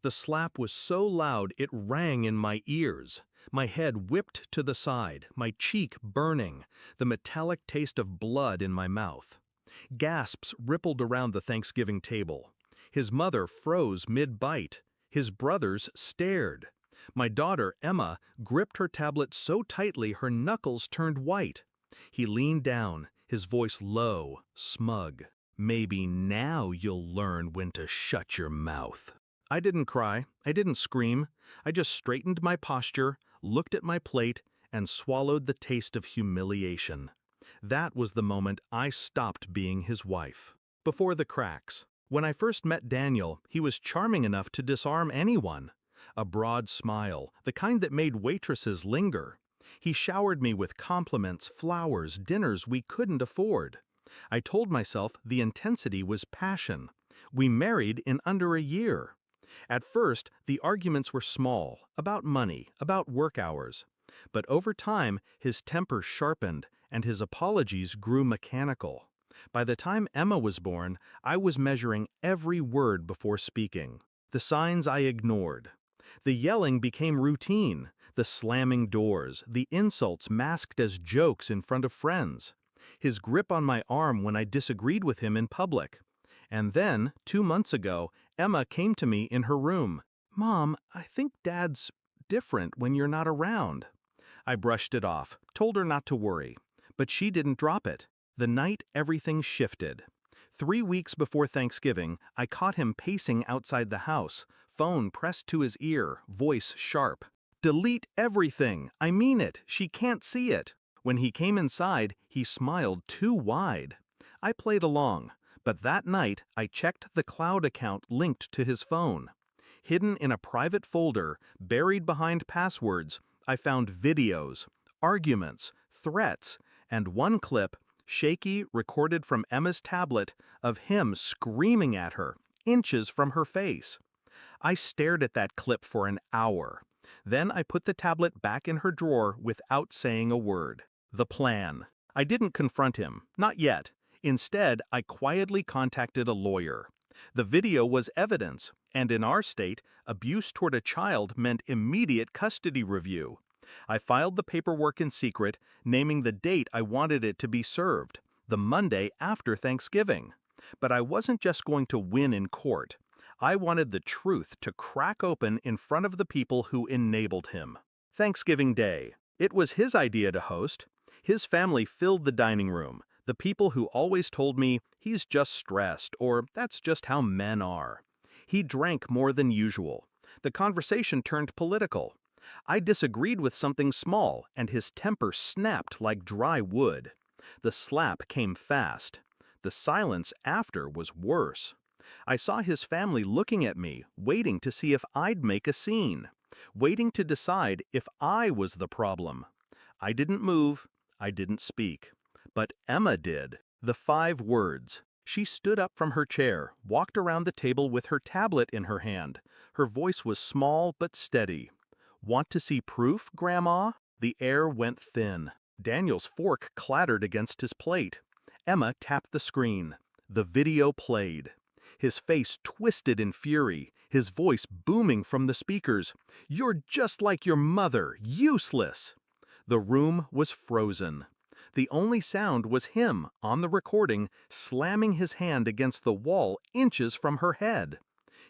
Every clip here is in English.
The slap was so loud it rang in my ears. My head whipped to the side, my cheek burning, the metallic taste of blood in my mouth. Gasps rippled around the Thanksgiving table. His mother froze mid-bite. His brothers stared. My daughter, Emma, gripped her tablet so tightly her knuckles turned white. He leaned down, his voice low, smug. "Maybe now you'll learn when to shut your mouth." I didn't cry, I didn't scream. I just straightened my posture, looked at my plate, and swallowed the taste of humiliation. That was the moment I stopped being his wife. Before the cracks. When I first met Daniel, he was charming enough to disarm anyone. A broad smile, the kind that made waitresses linger. He showered me with compliments, flowers, dinners we couldn't afford. I told myself the intensity was passion. We married in under a year. At first, the arguments were small, about money, about work hours. But over time, his temper sharpened, and his apologies grew mechanical. By the time Emma was born, I was measuring every word before speaking. The signs I ignored. The yelling became routine, the slamming doors, the insults masked as jokes in front of friends. His grip on my arm when I disagreed with him in public. And then, 2 months ago, Emma came to me in her room. "Mom, I think Dad's different when you're not around." I brushed it off, told her not to worry. But she didn't drop it. The night everything shifted. 3 weeks before Thanksgiving, I caught him pacing outside the house, phone pressed to his ear, voice sharp. "Delete everything! I mean it! She can't see it!" When he came inside, he smiled too wide. I played along, but that night I checked the cloud account linked to his phone. Hidden in a private folder, buried behind passwords, I found videos, arguments, threats, and one clip, shaky, recorded from Emma's tablet, of him screaming at her, inches from her face. I stared at that clip for an hour. Then I put the tablet back in her drawer without saying a word. The plan. I didn't confront him, not yet. Instead, I quietly contacted a lawyer. The video was evidence, and in our state, abuse toward a child meant immediate custody review. I filed the paperwork in secret, naming the date I wanted it to be served, the Monday after Thanksgiving. But I wasn't just going to win in court. I wanted the truth to crack open in front of the people who enabled him. Thanksgiving Day. It was his idea to host. His family filled the dining room. The people who always told me, "He's just stressed," or "That's just how men are." He drank more than usual. The conversation turned political. I disagreed with something small, and his temper snapped like dry wood. The slap came fast. The silence after was worse. I saw his family looking at me, waiting to see if I'd make a scene, waiting to decide if I was the problem. I didn't move. I didn't speak. But Emma did. The 5 words. She stood up from her chair, walked around the table with her tablet in her hand. Her voice was small but steady. "Want to see proof, Grandma?" The air went thin. Daniel's fork clattered against his plate. Emma tapped the screen. The video played. His face twisted in fury, his voice booming from the speakers. "You're just like your mother, useless!" The room was frozen. The only sound was him, on the recording, slamming his hand against the wall inches from her head.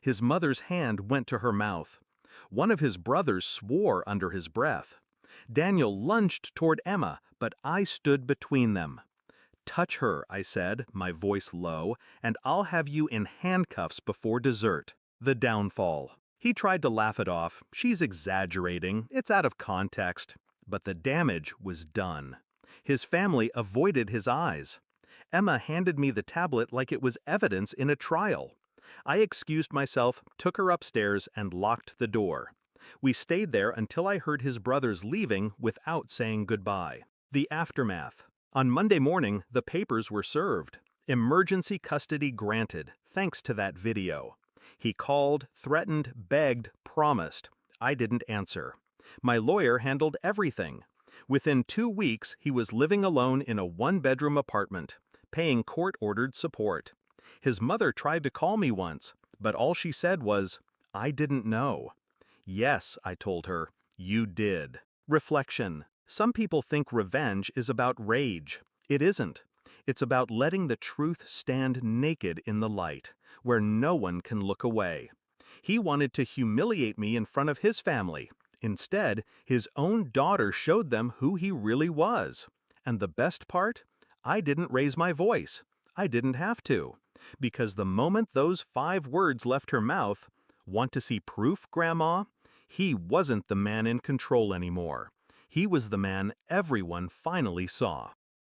His mother's hand went to her mouth. One of his brothers swore under his breath. Daniel lunged toward Emma, but I stood between them. "Touch her," I said, my voice low, "and I'll have you in handcuffs before dessert." The downfall. He tried to laugh it off. "She's exaggerating. It's out of context." But the damage was done. His family avoided his eyes. Emma handed me the tablet like it was evidence in a trial. I excused myself, took her upstairs, and locked the door. We stayed there until I heard his brothers leaving without saying goodbye. The aftermath. On Monday morning, the papers were served. Emergency custody granted, thanks to that video. He called, threatened, begged, promised. I didn't answer. My lawyer handled everything. Within 2 weeks, he was living alone in a 1-bedroom apartment, paying court-ordered support. His mother tried to call me once, but all she said was, I didn't know. Yes, I told her, you did. Reflection. Some people think revenge is about rage. It isn't. It's about letting the truth stand naked in the light, where no one can look away. He wanted to humiliate me in front of his family. Instead, his own daughter showed them who he really was. And the best part? I didn't raise my voice. I didn't have to. Because the moment those 5 words left her mouth, "Want to see proof, Grandma?" he wasn't the man in control anymore. He was the man everyone finally saw.